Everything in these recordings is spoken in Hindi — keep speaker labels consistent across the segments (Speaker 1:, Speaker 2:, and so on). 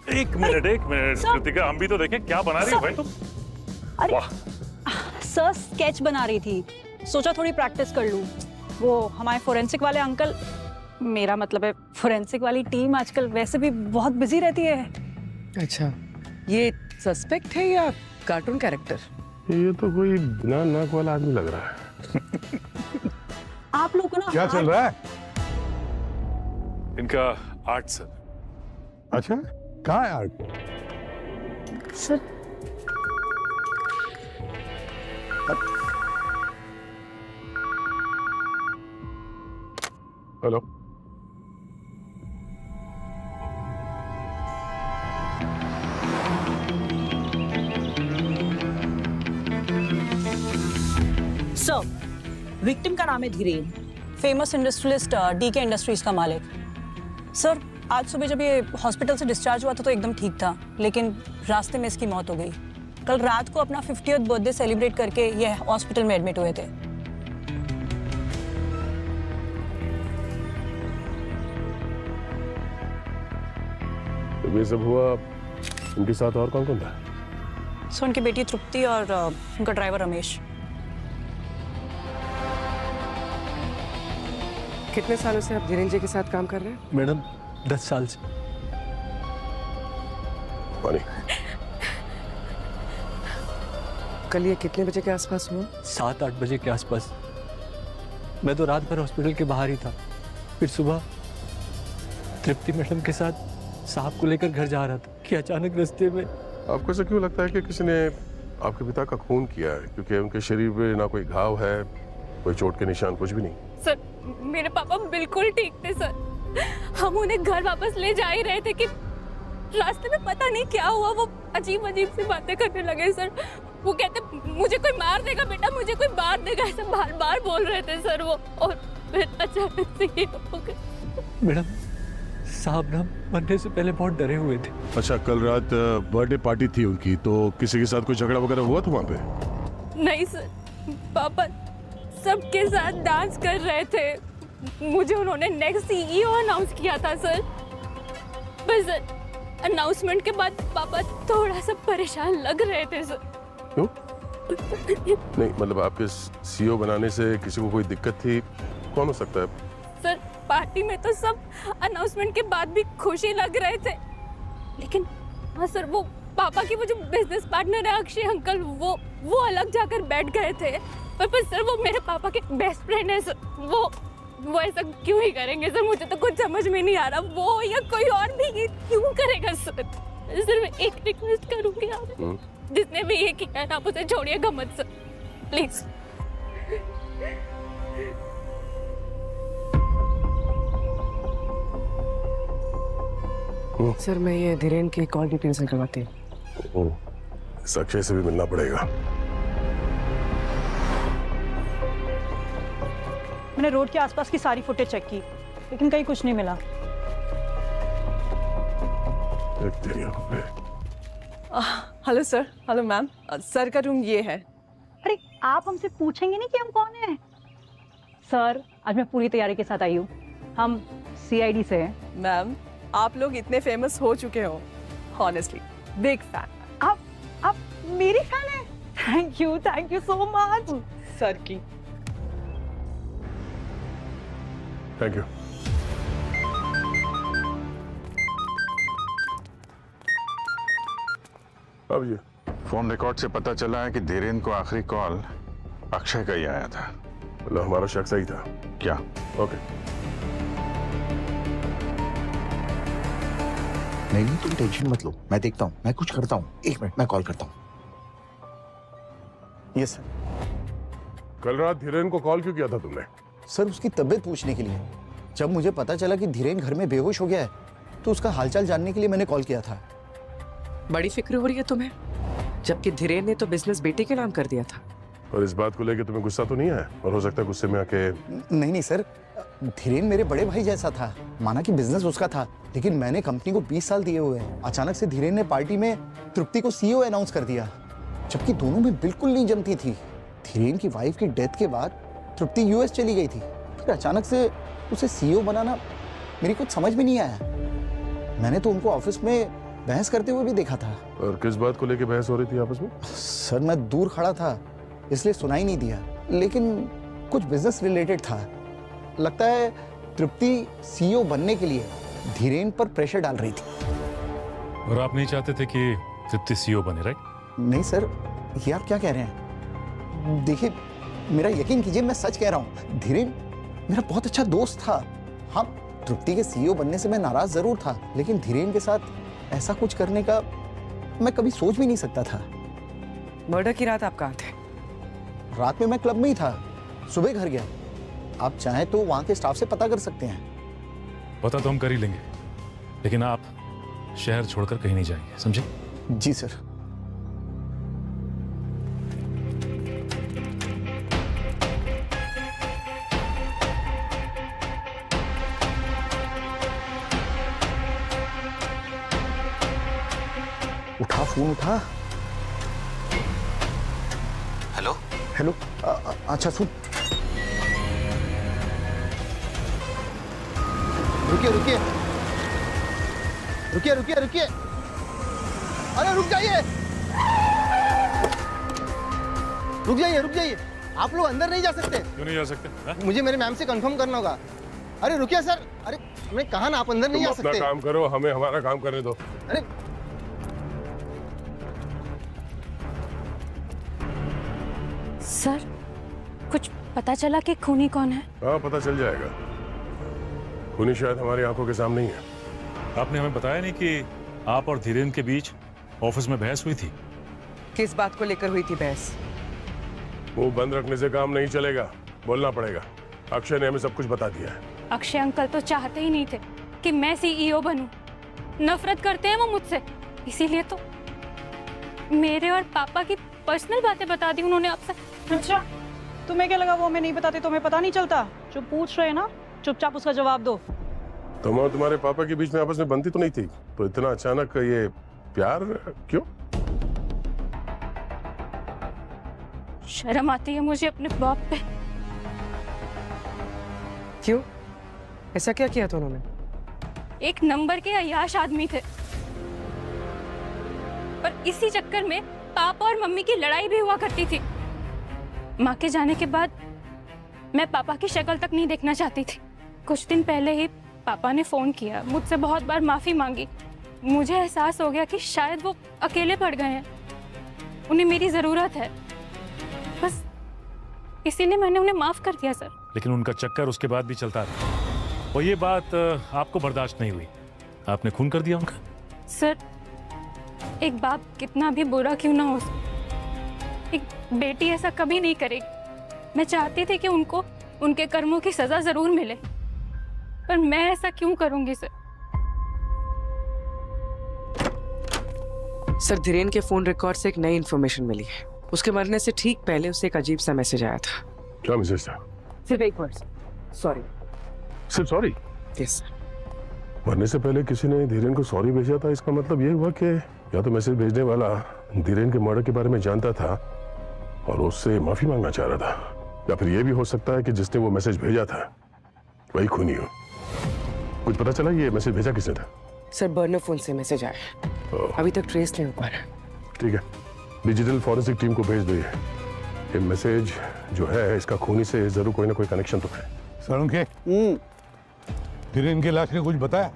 Speaker 1: एक मिनट कृतिका, हम भी तो देखें क्या बना रही हो भाई तुम।
Speaker 2: अरे
Speaker 1: वाह,
Speaker 2: सर स्केच बना रही थी, सोचा थोड़ी प्रैक्टिस कर लूं। वो हमारे फोरेंसिक वाले अंकल, मेरा मतलब है फोरेंसिक वाली टीम आजकल वैसे भी बहुत बिजी रहती है।
Speaker 3: अच्छा, ये सस्पेक्ट है या कार्टून कैरेक्टर?
Speaker 4: ये तो कोई बिना नाक वाला आदमी लग रहा है।
Speaker 2: आप लोग को ना
Speaker 4: क्या चल रहा है?
Speaker 1: इनका आर्ट सर।
Speaker 4: अच्छा, कहाँ है art?
Speaker 2: Sir
Speaker 4: hello,
Speaker 2: sir, victim का नाम है Dhiren, famous industrialist DK industries का मालिक। सर, आज सुबह जब ये हॉस्पिटल से डिस्चार्ज हुआ था तो एकदम ठीक था, लेकिन रास्ते में इसकी मौत हो गई। कल रात को अपना 50th बर्थडे सेलिब्रेट करके ये हॉस्पिटल में एडमिट हुए थे।
Speaker 4: तो ये सब हुआ, उनके साथ और कौन कौन था?
Speaker 2: सर, उनकी बेटी तृप्ति और उनका ड्राइवर रमेश।
Speaker 3: कितने सालों से आप धीरेन जी के साथ काम कर रहे हैं?
Speaker 5: मैडम 10 साल से।
Speaker 4: पानी।
Speaker 3: कल ये कितने बजे के आसपास हुआ?
Speaker 5: 7-8 बजे के आसपास। मैं तो रात भर हॉस्पिटल के बाहर ही था, फिर सुबह तृप्ति मैडम के साथ साहब को लेकर घर जा रहा था कि अचानक रास्ते में।
Speaker 4: आपको ऐसा क्यों लगता है कि किसी ने आपके पिता का खून किया है? क्योंकि उनके शरीर पे ना कोई घाव है, कोई चोट के निशान, कुछ भी नहीं।
Speaker 6: सर, मेरे पापा बिल्कुल ठीक थे सर। हम उन्हें घर वापस ले जा ही रहे थे कि रास्ते में पता नहीं क्या हुआ, वो अजीब अजीब सी बातें करने लगे सर। वो कहते मुझे कोई मार देगा बेटा, मुझे कोई मार देगा, ऐसे बार बार बोल रहे थे सर वो। और फिर अचानक से ये हो गया।
Speaker 5: मैडम, साहब ना मरने से पहले बहुत डरे हुए थे।
Speaker 4: अच्छा, कल रात बर्थडे पार्टी थी उनकी, तो किसी के साथ कोई झगड़ा वगैरह हुआ था वहाँ पे?
Speaker 6: नहीं सर, पापा सबके साथ डांस कर रहे थे। मुझे उन्होंने नेक्स्ट सीईओ अनाउंस किया था सर। बस अनाउंसमेंट के बाद पापा थोड़ा सा परेशान लग रहे थे सर।
Speaker 4: क्यों? नहीं, मतलब आपके सीईओ बनाने से किसी को कोई दिक्कत थी? कौन हो सकता है?
Speaker 6: सर, पार्टी में तो सब अनाउंसमेंट के बाद भी खुशी लग रहे थे, लेकिन हाँ सर, वो पापा की वो जो बिजनेस पार्टनर है अक्षय अंकल, वो अलग जाकर बैठ गए थे। पर सर, वो मेरे पापा के बेस्ट फ्रेंड है सर। वो ऐसा क्यों ही करेंगे सर? मुझे तो कुछ समझ में नहीं आ रहा, वो या कोई और भी ये क्यों करेगा सर? सर, मैं एक रिक्वेस्ट करूंगी, आप जिसने भी ये किया है आप उसे छोड़िएगा मत सर, प्लीज।
Speaker 3: सर, मैं ये धीरेन की कॉल डिटेल्स निकलवाती हूँ।
Speaker 4: इस अक्षय से भी मिलना पड़ेगा।
Speaker 2: मैंने रोड के आसपास की सारी फुटेज चेक की, लेकिन कहीं कुछ नहीं मिला।
Speaker 3: Hello sir. Hello ma'am. Sir का रूम ये है।
Speaker 2: अरे, आप हमसे पूछेंगे नहीं कि हम कौन हैं? सर, आज मैं पूरी तैयारी के साथ आई हूँ। हम सीआईडी से हैं।
Speaker 3: मैम, आप लोग इतने फेमस हो चुके हो, ऑनेस्टली बिग फैन।
Speaker 2: आप मेरी फैन हैं? Thank you so much.
Speaker 3: Sir की।
Speaker 4: Thank you. अब ये
Speaker 7: फोन रिकॉर्ड से पता चला है कि धीरेन को आखिरी कॉल अक्षय का ही आया था।
Speaker 4: मतलब हमारा शक सही था।
Speaker 7: क्या?
Speaker 4: ओके।
Speaker 8: नहीं, तुम टेंशन मत लो, मैं देखता हूँ, मैं कुछ करता हूँ। 1 मिनट, मैं कॉल करता हूँ। Yes sir.
Speaker 4: कल रात धीरेन को कॉल क्यों किया था तुमने?
Speaker 8: सर, उसकी तबीयत पूछने के लिए। जब मुझे पता चला कि धीरेन घर में बेहोश हो गया है, तो उसका हालचाल जानने के लिए मैंने कॉल किया था।
Speaker 3: बड़ी फिक्र हो रही है तुम्हें, जबकि धीरेन ने तो बिजनेस बेटे के नाम कर दिया था।
Speaker 4: और इस बात को लेकर तुम्हें गुस्सा तो नहीं आया? और हो सकता है गुस्से में आके।
Speaker 8: नहीं सर, धीरेन मेरे बड़े भाई जैसा था। माना कि बिजनेस उसका था, लेकिन मैंने कंपनी को 20 साल दिए हुए हैं। अचानक से धीरेन ने पार्टी में तृप्ति को सीईओ अनाउंस कर दिया, जबकि दोनों में बिल्कुल नहीं जमती थी। धीरेन की वाइफ की डेथ के बाद तृप्ति यूएस चली गई थी, फिर अचानक से उसे सीईओ बनाना मेरी कुछ समझ में नहीं आया। मैंने तो उनको ऑफिस में बहस करते हुए भी देखा था।
Speaker 4: और किस बात को लेके बहस हो रही थी आपस में?
Speaker 8: सर मैं दूर खड़ा था इसलिए सुनाई नहीं दिया, लेकिन कुछ बिजनेस रिलेटेड था। लगता है तृप्ति सीईओ बनने के लिए धीरेन पर प्रेशर डाल रही थी।
Speaker 1: और आप नहीं चाहते थे कि तृप्ति सीईओ बने, राइट?
Speaker 8: नहीं सर, ये आप क्या कह रहे हैं? देखिए मेरा यकीन कीजिए, मैं सच कह रहा हूँ। धीरेन मेरा बहुत अच्छा दोस्त था। हाँ, तृप्ति के सीईओ बनने से मैं नाराज जरूर था, लेकिन धीरेन के साथ ऐसा कुछ करने का मैं कभी सोच भी नहीं सकता था।
Speaker 3: मर्डर की रात आप कहाँ थे?
Speaker 8: रात में मैं क्लब में ही था, सुबह घर गया। आप चाहें तो वहां के स्टाफ से पता कर सकते हैं।
Speaker 1: पता तो हम कर ही लेंगे, लेकिन आप शहर छोड़कर कहीं नहीं जाएंगे, समझे?
Speaker 8: जी सर। उठा, फोन उठा।
Speaker 9: हेलो
Speaker 8: हेलो, अच्छा सुन, रुकिए रुकिए रुकिए रुकिए रुकिए, अरे रुक जाइए, रुक जाइए रुक जाइए। आप लोग अंदर नहीं जा सकते।
Speaker 1: क्यों नहीं जा सकते? हा?
Speaker 8: मुझे मेरे मैम से कंफर्म करना होगा। अरे रुकिए सर, अरे हमने कहा ना आप अंदर नहीं जा
Speaker 4: तुम अपना
Speaker 8: सकते।
Speaker 4: काम करो, हमें हमारा काम करने दो।
Speaker 8: अरे
Speaker 6: सर, कुछ पता चला कि खूनी कौन है?
Speaker 4: हाँ, पता चल जाएगा। खूनी शायद हमारी आंखों के सामने ही है।
Speaker 1: आपने हमें बताया नहीं कि आप और धीरेन के बीच ऑफिस में बहस हुई थी।
Speaker 3: किस बात को लेकर हुई थी बहस?
Speaker 4: मुंह बंद रखने से काम नहीं चलेगा, बोलना पड़ेगा। अक्षय ने हमें सब कुछ बता दिया है।
Speaker 6: अक्षय अंकल तो चाहते ही नहीं थे कि मैं सीईओ बनूं। नफरत करते हैं वो मुझसे, इसीलिए तो मेरे और पापा की पर्सनल बातें बता दी उन्होंने आपसे।
Speaker 2: अच्छा, तुम्हें क्या लगा वो हमें नहीं बताते? तुम्हें पता नहीं चलता? जो पूछ रहे हैं ना, चुपचाप उसका जवाब दो।
Speaker 4: तुम और तुम्हारे पापा के बीच में आपस में बनती तो नहीं थी, तो इतना अचानक ये प्यार क्यों?
Speaker 6: शर्म आती है मुझे अपने बाप पे।
Speaker 3: क्यों? ऐसा क्या किया था उन्होंने?
Speaker 6: एक नंबर के अय्याश आदमी थे, पर इसी चक्कर में पापा और मम्मी की लड़ाई भी हुआ करती थी। माँ के जाने के बाद मैं पापा की शक्ल तक नहीं देखना चाहती थी। कुछ दिन पहले ही पापा ने फोन किया, मुझसे बहुत बार माफी मांगी। मुझे एहसास हो गया कि शायद वो अकेले पड़ गए हैं, उन्हें मेरी जरूरत है, बस इसीलिए मैंने उन्हें माफ कर दिया सर।
Speaker 1: लेकिन उनका चक्कर उसके बाद भी चलता रहा और ये बात आपको बर्दाश्त नहीं हुई, आपने खून कर दिया उनका।
Speaker 6: सर, एक बाप कितना भी बुरा क्यों ना हो, एक बेटी ऐसा कभी नहीं करेगी। मैं चाहती थी कि उनको उनके कर्मों की सजा जरूर मिले, पर मैं ऐसा क्यों करूंगी सर?
Speaker 3: सर, धीरेन के फोन रिकॉर्ड से एक नई इन्फॉर्मेशन मिली है। उसके मरने से ठीक पहले उसे एक अजीब सा मैसेज आया था।
Speaker 4: क्या मैसेज था?
Speaker 3: सिर्फ एक वर्ड, सॉरी।
Speaker 4: सिर्फ सॉरी?
Speaker 3: Yes sir.
Speaker 4: मरने से पहले किसी ने धीरेन को सॉरी भेजा था। इसका मतलब ये हुआ कि या तो मैसेज भेजने वाला धीरेन के मर्डर के बारे में जानता था और उससे माफी मांगना चाह रहा था, या फिर ये भी हो सकता है कि जिसने वो मैसेज भेजा था वही खूनी हो। कुछ पता चला ये मैसेज भेजा किसने था?
Speaker 3: सर, बर्नर फोन से मैसेज आया, अभी तक ट्रेस नहीं हो पा रहा।
Speaker 4: ठीक है, डिजिटल फॉरेंसिक टीम को भेज दो। ये मैसेज जो है इसका खूनी से जरूर कोई ना कोई कनेक्शन तो है।
Speaker 10: सरुखे, धीरेन के लाश ने कुछ बताया?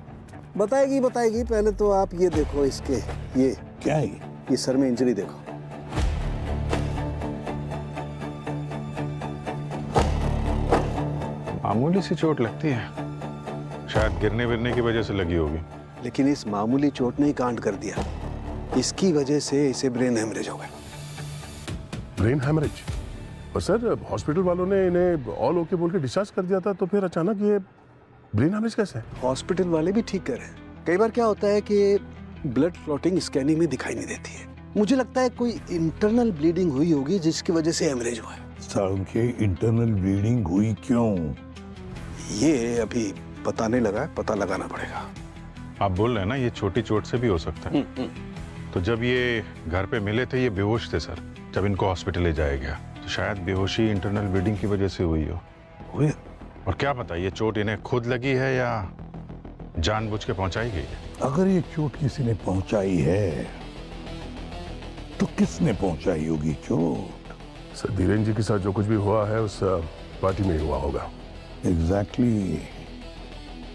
Speaker 9: बताएगी बताएगी, पहले तो आप ये देखो, इसके ये
Speaker 10: क्या है
Speaker 9: ये सर में इंजरी देखो।
Speaker 7: मामूली सी चोट लगती है, शायद गिरने विरने की वजह से लगी होगी।
Speaker 9: लेकिन इस मामूली चोट ने ही कांड कर दिया। इसकी वजह से इसे ब्रेन हेमरेज हो गया।
Speaker 4: Brain haemorrhage? और सर, हॉस्पिटल वालों ने इन्हें ऑल ओके बोल के डिस्चार्ज कर दिया था, तो फिर अचानक ये ब्रेन हेमरेज कैसे?
Speaker 9: हॉस्पिटल वाले भी ठीक कर रहे हैं। कई बार क्या होता है कि ब्लड क्लॉटिंग स्कैनिंग में दिखाई नहीं देती है। मुझे लगता है कोई इंटरनल ब्लीडिंग हुई होगी जिसकी वजह से हेमरेज हुआ है।
Speaker 10: सरुखे, इंटरनल ब्लीडिंग हुई क्यों?
Speaker 9: ये अभी पता नहीं लगा, पता लगाना पड़ेगा।
Speaker 7: आप बोल रहे हैं ना ये छोटी चोट से भी हो सकता है। तो जब ये घर पे मिले थे ये बेहोश थे सर, जब इनको हॉस्पिटल ले जाया गया, तो शायद बेहोशी इंटरनल ब्लीडिंग की वजह से हुई हो। और क्या पता ये चोट इन्हें खुद लगी है या जानबूझ के पहुंचाई गई है।
Speaker 10: अगर ये चोट किसी ने पहुंचाई है तो किसने पहुंचाई होगी चोट?
Speaker 4: सर धीरेन जी के साथ जो कुछ भी हुआ है उस पार्टी में ही हुआ होगा।
Speaker 10: एग्जैक्टली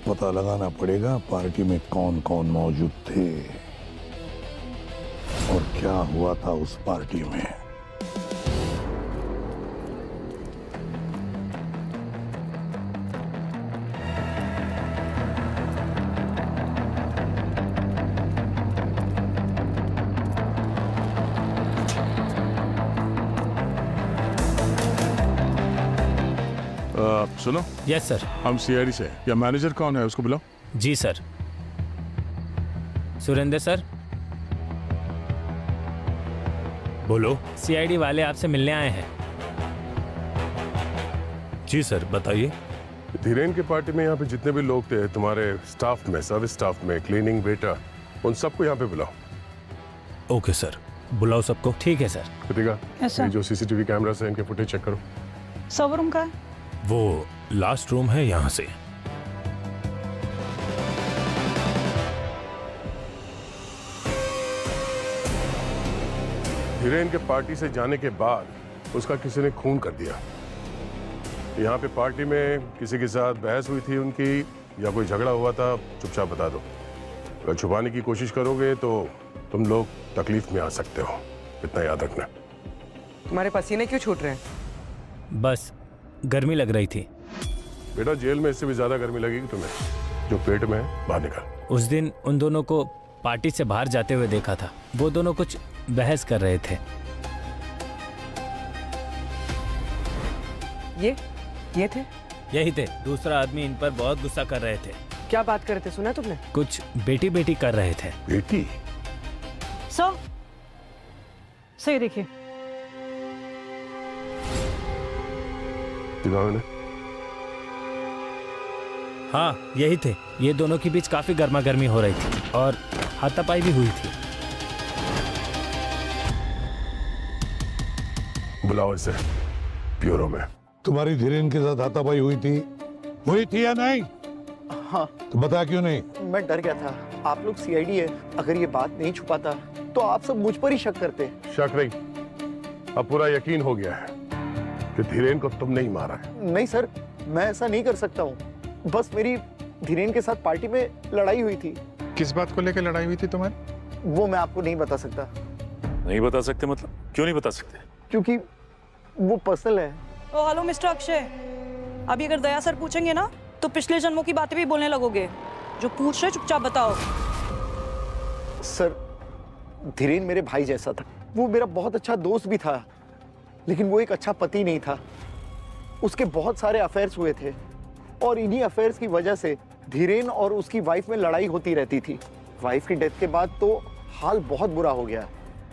Speaker 10: पता लगाना पड़ेगा पार्टी में कौन कौन मौजूद थे और क्या हुआ था उस पार्टी में।
Speaker 4: सुनो,
Speaker 11: यस सर।
Speaker 4: हम सीआईडी से, या मैनेजर कौन है उसको बुलाओ।
Speaker 11: जी सर। सुरेंद्र सर।
Speaker 1: बोलो।
Speaker 11: सीआईडी वाले आपसे मिलने आए हैं।
Speaker 1: जी सर, बताइए।
Speaker 4: धीरेन की पार्टी में यहाँ पे जितने भी लोग थे तुम्हारे स्टाफ में, सर्विस स्टाफ में, क्लीनिंग वेटर, उन सबको यहाँ पे बुलाओ।
Speaker 1: ओके सर, बुलाओ सबको।
Speaker 11: ठीक है सर।
Speaker 4: Kritika,
Speaker 2: Yes, sir.
Speaker 4: ये जो सीसीटीवी कैमरा है इनके फुटेज चेक करो।
Speaker 2: सर्वर रूम का है?
Speaker 1: वो लास्ट रूम है यहाँ से।
Speaker 4: धीरेन के पार्टी से जाने के बाद उसका किसी ने खून कर दिया। यहाँ पे पार्टी में किसी के साथ बहस हुई थी उनकी, या कोई झगड़ा हुआ था, चुपचाप बता दो। अगर छुपाने की कोशिश करोगे तो तुम लोग तकलीफ में आ सकते हो, इतना याद रखना।
Speaker 3: तुम्हारे पसीने क्यों छूट रहे हैं?
Speaker 11: बस गर्मी लग रही थी।
Speaker 4: बेटा जेल में इससे भी ज्यादा गर्मी लगेगी तुम्हें। जो पेट में है बाहर निकाल।
Speaker 11: उस दिन उन दोनों को पार्टी से बाहर जाते हुए देखा था। वो दोनों कुछ बहस कर रहे थे।
Speaker 3: ये थे?
Speaker 11: यही थे। दूसरा आदमी इन पर बहुत गुस्सा कर रहे थे।
Speaker 3: क्या बात कर रहे थे, सुना तुमने?
Speaker 11: कुछ बेटी बेटी कर रहे थे।
Speaker 4: बेटी?
Speaker 2: सर, सही देखिए।
Speaker 4: दिखाओ इन्हें।
Speaker 11: हाँ, यही थे। ये दोनों के बीच काफी गर्मा गर्मी हो रही थी और हाथापाई भी हुई थी।
Speaker 4: बुलाओ इसे ब्यूरो में।
Speaker 10: तुम्हारी धीरेन के साथ हाथापाई हुई थी या नहीं?
Speaker 8: हाँ।
Speaker 10: तो बता क्यों नहीं?
Speaker 8: मैं डर गया था, आप लोग सीआईडी है, अगर ये बात नहीं छुपाता तो आप सब मुझ पर ही शक करते।
Speaker 4: शक नहीं, अब पूरा यकीन हो गया है कि धीरेन को तुम नहीं मारा है।
Speaker 8: नहीं सर, मैं ऐसा नहीं कर सकता हूँ। बस मेरी धीरेन के साथ पार्टी में लड़ाई हुई थी।
Speaker 7: किस बात को लेकर लड़ाई हुई थी तुम्हारी?
Speaker 8: वो मैं आपको नहीं बता सकता।
Speaker 1: नहीं बता सकते मतलब? क्यों नहीं बता सकते?
Speaker 8: क्योंकि वो पर्सनल है।
Speaker 2: ओ हेलो मिस्टर अक्षय, अभी अगर दया सर पूछेंगे ना तो पिछले जन्मों की बातें भी बोलने लगोगे। जो पूछ रहे चुपचाप बताओ।
Speaker 8: सर, धीरेन मेरे भाई जैसा था। वो मेरा बहुत अच्छा दोस्त भी था, लेकिन वो एक अच्छा पति नहीं था। उसके बहुत सारे अफेयर्स हुए थे और इन्हीं अफेयर्स की वजह से धीरेन और उसकी वाइफ में लड़ाई होती रहती थी। वाइफ की डेथ के बाद तो हाल बहुत बुरा हो गया।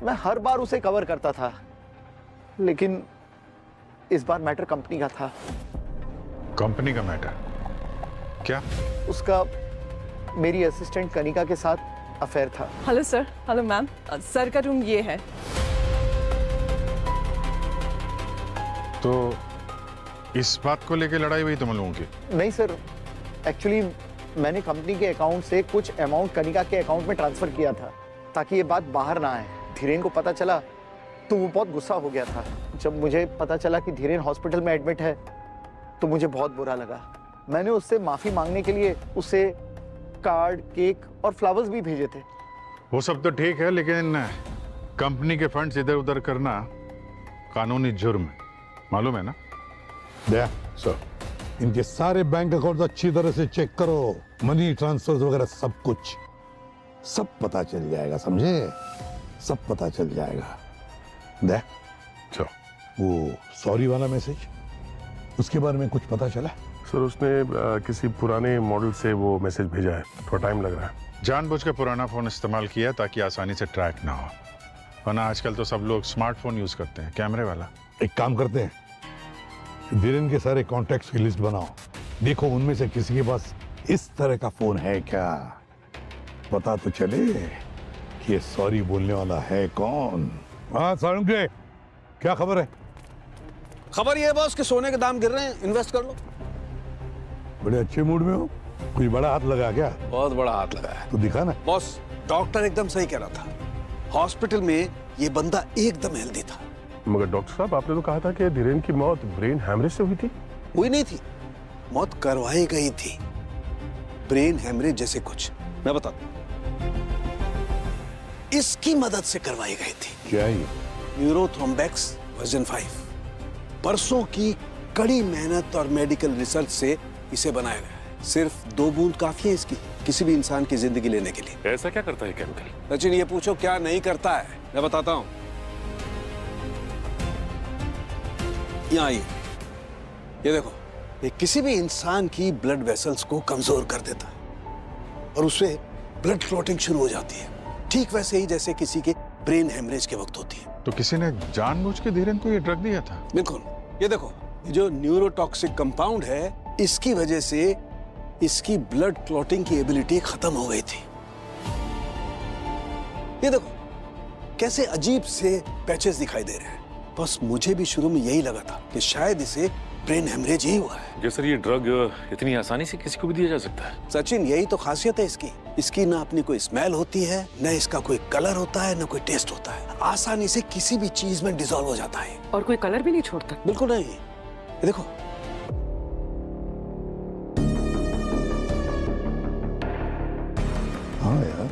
Speaker 8: मैं हर बार उसे कवर करता था, लेकिन इस बार मैटर कंपनी का था।
Speaker 7: कंपनी का मैटर? क्या?
Speaker 8: उसका मेरी असिस्टेंट कनिका के साथ अफेयर था।
Speaker 3: Hello sir. Hello ma'am. Sir का रूम ये है।
Speaker 7: तो इस बात को लेकर लड़ाई हुई तुम लोगों की?
Speaker 8: नहीं सर, एक्चुअली मैंने कंपनी के अकाउंट से कुछ अमाउंट कनिका के अकाउंट में ट्रांसफर किया था ताकि ये बात बाहर ना आए। धीरेन को पता चला तो वो बहुत गुस्सा हो गया था। जब मुझे पता चला कि धीरेन हॉस्पिटल में एडमिट है तो मुझे बहुत बुरा लगा। मैंने उससे माफी मांगने के लिए उसे कार्ड, केक और फ्लावर्स भी भेजे थे।
Speaker 7: वो सब तो ठीक है, लेकिन कंपनी के फंड्स इधर उधर करना कानूनी जुर्म है, मालूम है ना?
Speaker 4: सर,
Speaker 10: इनके सारे बैंक अकाउंट अच्छी तरह से चेक करो। मनी ट्रांसफर वगैरह सब कुछ, सब पता चल जाएगा, समझे? सब पता चल जाएगा। देख वो सॉरी वाला मैसेज, उसके बारे में कुछ पता चला?
Speaker 4: सर, उसने किसी पुराने मॉडल से वो मैसेज भेजा है। थोड़ा टाइम लग रहा है।
Speaker 7: जानबूझ के पुराना फोन इस्तेमाल किया ताकि आसानी से ट्रैक ना हो, वरना आजकल तो सब लोग स्मार्टफोन यूज करते हैं, कैमरे वाला।
Speaker 10: एक काम करते हैं, धीरेन के सारे कॉन्टैक्ट्स की लिस्ट बनाओ। देखो उनमें से किसी के पास इस तरह का फोन है क्या? पता तो चले कि ये सॉरी बोलने वाला है कौन। हाँ सारंगे, क्या खबर है?
Speaker 9: खबर ये है बॉस कि सोने के दाम गिर रहे हैं, इन्वेस्ट कर लो।
Speaker 10: बड़े अच्छे मूड में हो। कुछ बड़ा हाथ लगा क्या?
Speaker 9: बहुत बड़ा हाथ लगा है
Speaker 10: तो दिखा ना।
Speaker 9: बॉस। डॉक्टर एकदम सही कह रहा था, हॉस्पिटल में ये बंदा एकदम हेल्दी था।
Speaker 4: मगर डॉक्टर साहब, आपने तो कहा था कि धीरेन की मौत ब्रेन हैमरेज से हुई थी।
Speaker 9: हुई नहीं थी, मौत करवाई गई थी, ब्रेन हेमरेज जैसे कुछ। मैं बताता हूं, इसकी मदद से करवाई गई थी।
Speaker 10: क्या ये?
Speaker 9: न्यूरोथ्रोम्बेक्स वर्जन 5। परसों की कड़ी मेहनत और मेडिकल रिसर्च से इसे बनाया गया है। सिर्फ 2 बूंद काफी है इसकी किसी भी इंसान की जिंदगी लेने के लिए।
Speaker 1: ऐसा क्या करता है केमिकल?
Speaker 9: सचिन, ये पूछो क्या नहीं करता है, मैं बताता हूं। यहाँ आइए, ये देखो, ये किसी भी इंसान की ब्लड वेसल्स को कमजोर कर देता है और उससे ब्लड क्लॉटिंग शुरू हो जाती है, ठीक वैसे ही जैसे किसी के ब्रेन हेमरेज के वक्त होती है।
Speaker 7: तो किसी ने जानबूझ के धीरेन को ये ड्रग दिया था?
Speaker 9: बिल्कुल। ये देखो, ये जो न्यूरोटॉक्सिक कंपाउंड है, इसकी वजह से इसकी ब्लड क्लॉटिंग की एबिलिटी खत्म हो गई थी। ये देखो कैसे अजीब से पैचेस दिखाई दे रहे हैं। बस मुझे भी शुरू में यही लगा था कि शायद इसे ब्रेन हेमरेज ही हुआ है।
Speaker 1: जी सर, ये ड्रग इतनी आसानी से किसी को भी दिया जा सकता है?
Speaker 9: सचिन, यही तो खासियत है इसकी। इसकी ना अपनी कोई स्मेल होती है, न इसका कोई कलर होता है, न कोई टेस्ट होता है। आसानी से किसी भी चीज में डिसॉल्व हो जाता है
Speaker 3: और कोई कलर भी नहीं छोड़ता।
Speaker 9: बिल्कुल नहीं। ये देखो,
Speaker 10: हाँ यार,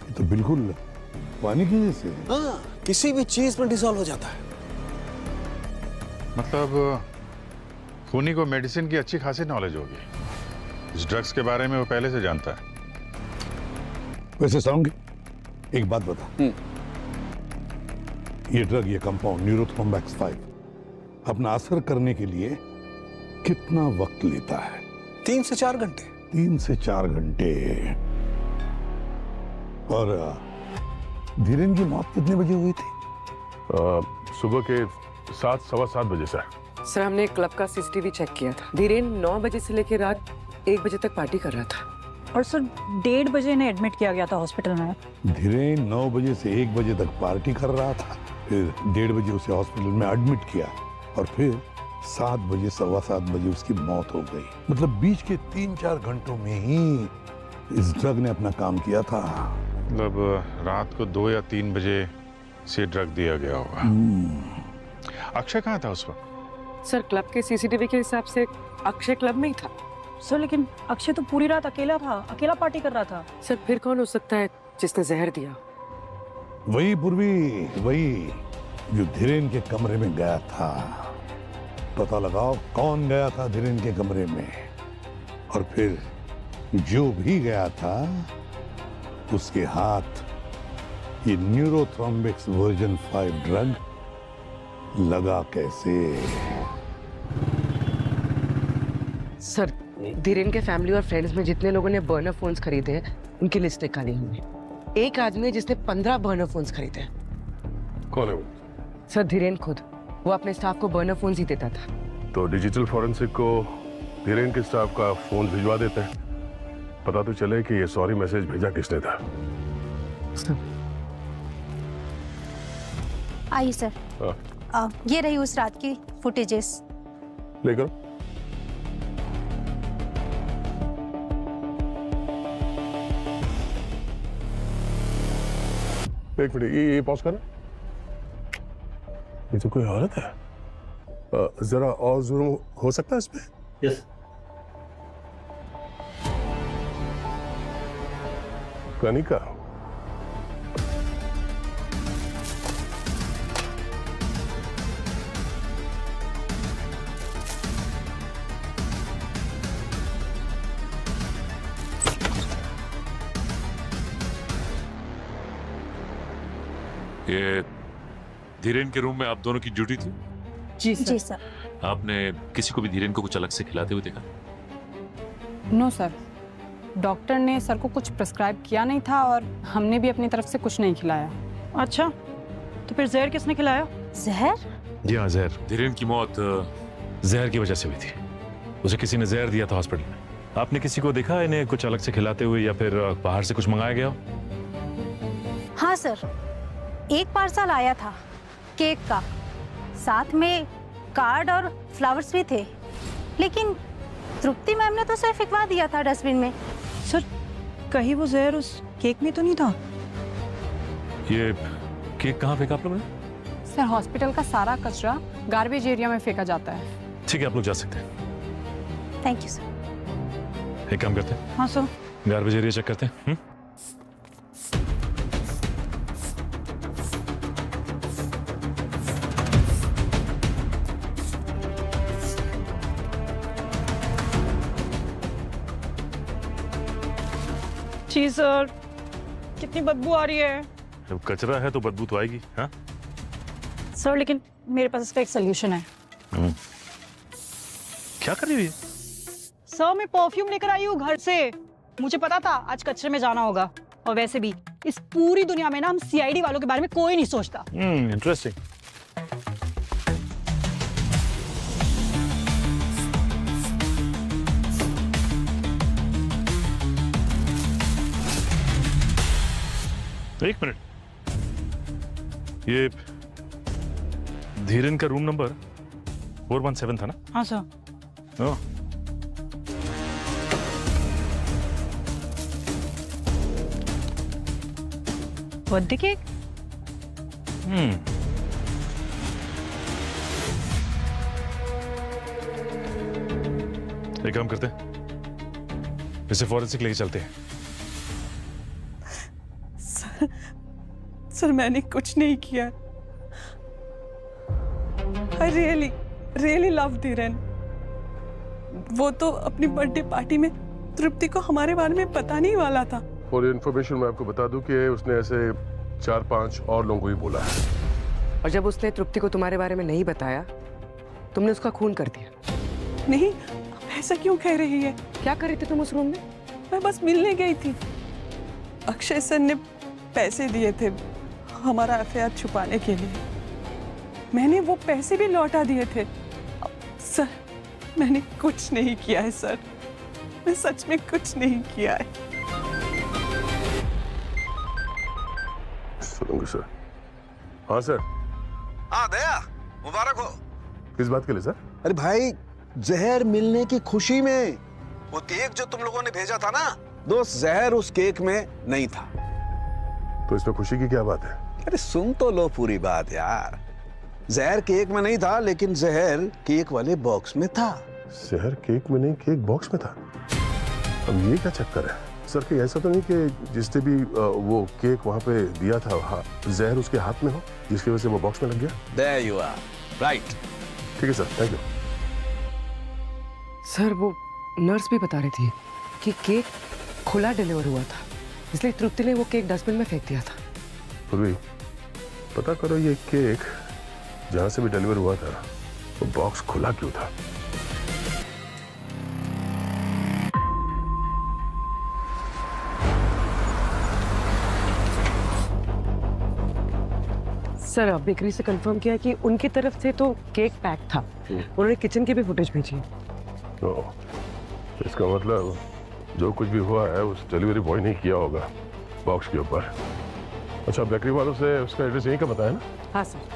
Speaker 10: ये तो बिल्कुल पानी की जैसे है।
Speaker 9: हाँ, किसी भी चीज में डिसॉल्व हो जाता है।
Speaker 7: मतलब खूनी को मेडिसिन की अच्छी खासी नॉलेज होगी। इस ड्रग्स के बारे में वो पहले से जानता है।
Speaker 10: वैसे साउंड, एक बात बता, ये ड्रग, ये कंपाउंड न्यूरोथ्रोम्बेक्स 5 अपना असर करने के लिए कितना वक्त लेता है?
Speaker 9: 3 से 4 घंटे।
Speaker 10: 3 से 4 घंटे। और धीरेन की मौत कितने बजे हुई थी?
Speaker 4: सुबह के 7, सवा 7 बजे सर।
Speaker 3: सर, हमने क्लब का सीसीटीवी चेक किया था। धीरेन 9 बजे से लेकर रात 1 बजे तक पार्टी कर रहा था।
Speaker 2: और सर 1:30 बजे इन्हें एडमिट किया गया था हॉस्पिटल में।
Speaker 10: धीरेन 9 बजे से 1 बजे तक पार्टी कर रहा था, फिर 1:30 बजे उसे हॉस्पिटल में एडमिट किया और फिर 7 बजे, सवा 7 बजे उसकी मौत हो गई। मतलब बीच के 3-4 घंटों में ही इस ड्रग ने अपना काम किया था।
Speaker 7: मतलब रात को 2 या 3 बजे से ड्रग दिया गया होगा। अक्षय कहाँ था उस वक्त?
Speaker 3: सर, क्लब के सीसीटीवी के हिसाब से अक्षय क्लब में ही था।
Speaker 2: सर लेकिन अक्षय तो पूरी रात अकेला था, अकेला पार्टी कर रहा था।
Speaker 3: सर, फिर कौन हो सकता है जिसने जहर दिया?
Speaker 10: वही पूर्वी, वही जो धीरेन के कमरे में गया था। पता लगाओ कौन गया था धीरेन के कमरे में, और फिर जो भी गया था उसके हाथ ये न्यूरोथ्रोम्बिक्स वर्जन 5 ड्रग लगा कैसे?
Speaker 3: सर, धीरेन के फैमिली और फ्रेंड्स में जितने लोगों ने बर्नर फोन्स खरीदे हैं, उनकी लिस्ट निकाली हमने। एक आदमी है जिसने 15 बर्नर फोन्स खरीदे हैं।
Speaker 4: कौन है वो?
Speaker 3: सर, धीरेन खुद। वो अपने स्टाफ को बर्नर फोन्स ही देता था।
Speaker 4: तो डिजिटल फॉरेंसिक को धीरेन के स्टाफ का फोन भिजवा देते हैं, पता तो चले कि ये सॉरी मैसेज भेजा किसने था।
Speaker 12: आइए सर। ये रही उस रात की फुटेजेस।
Speaker 4: लेकर एक मिनट, ये पॉज कर। ये तो कोई औरत है। जरा और जूम हो सकता है इसमें?
Speaker 5: यस।
Speaker 4: कनिका,
Speaker 1: ये धीरेन के रूम में आप दोनों की ड्यूटी थी?
Speaker 3: जी
Speaker 12: जी सर।
Speaker 1: आपने किसी को भी धीरेन को कुछ अलग से खिलाते हुए देखा?
Speaker 13: नो सर, डॉक्टर ने सर को कुछ प्रिस्क्राइब किया नहीं था और हमने भी अपनी तरफ से कुछ नहीं खिलाया।
Speaker 2: अच्छा, तो फिर जहर किसने खिलाया?
Speaker 12: जहर?
Speaker 1: जी हाँ, जहर। धीरेन की मौत जहर की वजह से हुई थी। उसे किसी ने जहर दिया था हॉस्पिटल में। आपने किसी को देखा इन्हें कुछ अलग से खिलाते हुए, या फिर बाहर से कुछ मंगाया गया हो?
Speaker 12: हाँ सर, एक पार्सल आया था केक का, साथ में कार्ड और फ्लावर्स भी थे, लेकिन तृप्ति मैम ने तो सिर्फ फेंकवा दिया था डस्टबिन में।
Speaker 2: सर कहीं वो जहर उस केक में तो नहीं था?
Speaker 1: ये केक कहाँ फेंका आप लोगों ने?
Speaker 13: सर हॉस्पिटल का सारा कचरा गार्बेज एरिया में फेंका जाता है।
Speaker 1: ठीक है, आप लोग जा सकते हैं।
Speaker 12: Thank you sir.
Speaker 1: एक काम करते हैं,
Speaker 2: हाँ सर।
Speaker 1: गार्बेज एरिया चेक करते हैं।
Speaker 2: जी सर, कितनी बदबू आ रही है।
Speaker 1: जब कचरा है तो बदबू तो आएगी। हाँ
Speaker 2: सर लेकिन मेरे पास इसका एक सोल्यूशन है।
Speaker 1: क्या कर रही है?
Speaker 2: सर मैं परफ्यूम लेकर आई हूँ घर से। मुझे पता था आज कचरे में जाना होगा, और वैसे भी इस पूरी दुनिया में ना हम सीआईडी वालों के बारे में कोई नहीं सोचता।
Speaker 1: इंटरेस्टिंग। एक मिनट, ये धीरेन का रूम नंबर 417 था ना?
Speaker 2: हाँ सर।
Speaker 1: ओह,
Speaker 2: बर्थडे केक?
Speaker 1: एक काम करते हैं, इसे फॉरेंसिक लेके चलते हैं।
Speaker 2: सर मैंने कुछ नहीं किया। I really love Dhiren. वो तो अपनी बर्थडे पार्टी में तृप्ति को हमारे बारे में बताने ही वाला था।
Speaker 4: फॉर इन्फॉर्मेशन मैं आपको बता दूं कि उसने ऐसे 4-5 और लोगों को ही बोला है।
Speaker 3: और जब उसने तृप्ति को तुम्हारे बारे में नहीं बताया, तुमने उसका खून कर दिया।
Speaker 2: नहीं, ऐसा क्यों कह रही है?
Speaker 3: क्या कर रही थी तुम उस रूम में?
Speaker 2: मैं बस मिलने गई थी। अक्षय सर ने पैसे दिए थे हमारा अफेयर छुपाने के लिए। मैंने वो पैसे भी लौटा दिए थे। सर मैंने कुछ नहीं किया है सर, मैं सच में कुछ नहीं किया है।
Speaker 4: सुनूंगा सर। हाँ सर।
Speaker 9: हाँ दया, मुबारक हो।
Speaker 4: किस बात के लिए सर?
Speaker 9: अरे भाई, जहर मिलने की खुशी में वो केक जो तुम लोगों ने भेजा था ना दोस्त, जहर उस केक में नहीं था।
Speaker 4: तो इसमें खुशी की क्या बात है?
Speaker 9: अरे सुन तो लो पूरी बात यार। जहर केक में नहीं था, लेकिन जहर केक वाले बॉक्स में था।
Speaker 4: जहर केक में नहीं, केक बॉक्स में था। अब ये क्या चक्कर है सर? कि ऐसा तो नहीं कि जिसने भी वो केक वहां पे दिया था, जहर उसके हाथ में हो जिसकी वजह से वो बॉक्स में लग गया?
Speaker 9: There you are. Right.
Speaker 4: ठीक है सर, थैंक यू।
Speaker 3: सर वो नर्स भी बता रही थी कि केक खुला डिलीवर हुआ था, इसलिए तृप्ति ने वो केक डस्टबिन में फेंक दिया था।
Speaker 4: पूर्वी, पता करो ये केक जहां से भी डिलीवर हुआ था वो बॉक्स खुला क्यों था?
Speaker 3: सर बेकरी से कंफर्म किया कि उनकी तरफ से तो केक पैक था। उन्होंने किचन की भी फुटेज भेजी।
Speaker 4: इसका मतलब जो कुछ भी हुआ है उस डिलीवरी बॉय ने किया होगा बॉक्स के ऊपर। अच्छा, बेकरी वालों से उसका एड्रेस यहीं का बताया ना?
Speaker 3: हाँ सर।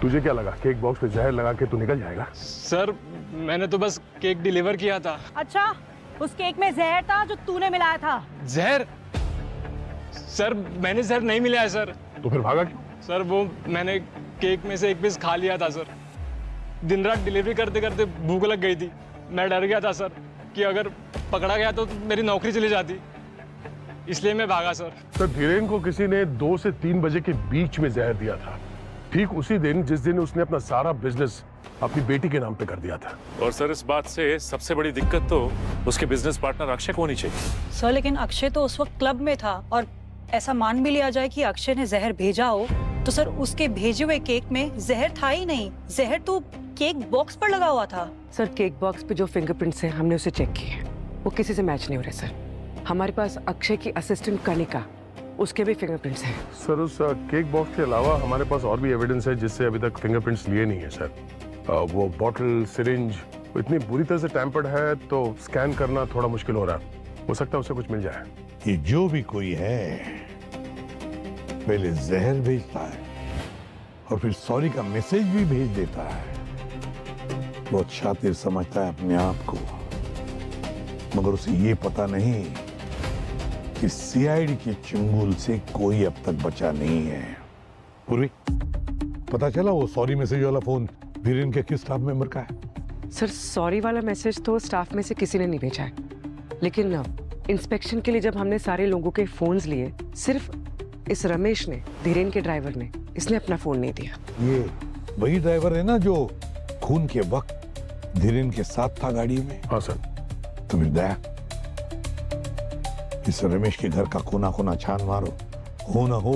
Speaker 4: तुझे क्या लगा केक बॉक्स में जहर लगा के तू निकल जाएगा?
Speaker 5: सर मैंने तो बस केक डिलीवर किया था।
Speaker 2: अच्छा, उस केक में जहर था जो तूने मिलाया था?
Speaker 5: जहर? सर मैंने जहर नहीं मिलाया सर।
Speaker 4: तो फिर भागा क्यों?
Speaker 5: सर वो मैंने केक में से एक पीस खा लिया था सर। दिन रात डिलीवरी करते करते भूख लग गई थी। मैं डर गया था सर कि अगर पकड़ा गया तो मेरी नौकरी चली जाती, इसलिए मैं भागा सर।
Speaker 4: सर धीरेन को किसी ने 2 से 3 बजे के बीच में जहर दिया था, ठीक उसी दिन जिस दिन उसने अपना सारा बिजनेस अपनी बेटी के नाम पे कर दिया था।
Speaker 1: और सर इस बात से सबसे बड़ी दिक्कत तो उसके बिजनेस पार्टनर अक्षय को होनी चाहिए।
Speaker 2: सर लेकिन अक्षय तो उस वक्त क्लब में था, और ऐसा मान भी लिया जाए कि अक्षय ने जहर भेजा हो तो सर उसके भेजे हुए केक में जहर था ही नहीं। जहर तो केक बॉक्स पर लगा हुआ था।
Speaker 3: सर केक बॉक्स पे जो फिंगरप्रिंट्स हैं हमने उसे चेक किए हैं, वो किसी से मैच नहीं हो रहे सर। हमारे पास अक्षय की असिस्टेंट कनिका, उसके भी फिंगरप्रिंट्स हैं।
Speaker 4: सर उस केक बॉक्स के अलावा हमारे पास और भी एविडेंस है जिससे अभी तक फिंगरप्रिंट्स लिए नहीं है सर। वो बॉटल सिरिंज इतनी बुरी तरह से टैम्पर्ड है तो स्कैन करना थोड़ा मुश्किल हो रहा है। हो सकता है उससे कुछ मिल जाए।
Speaker 10: ये जो भी कोई है पहले जहर भेजता है और फिर सॉरी का मैसेज भी भेज देता है। बहुत शातिर समझता है अपने आप को, मगर उसे ये पता नहीं कि सीआईडी के चंगुल से कोई अब तक बचा नहीं है। पूर्वी, पता चला वो सॉरी मैसेज वाला फोन धीरेन के किस स्टाफ मेंबर का है?
Speaker 3: सर सॉरी वाला मैसेज तो स्टाफ में से किसी ने नहीं भेजा है, लेकिन इंस्पेक्शन के लिए जब हमने सारे लोगों के फोन्स लिए, सिर्फ इस रमेश ने, धीरेन के ड्राइवर ने, इसने अपना फोन नहीं दिया।
Speaker 10: ये वही ड्राइवर है ना जो खून के वक्त धीरेन के साथ था गाड़ी में?
Speaker 4: हाँ सर।
Speaker 10: तो फिर दया इस रमेश के घर का कोना कोना छान मारो, हो ना हो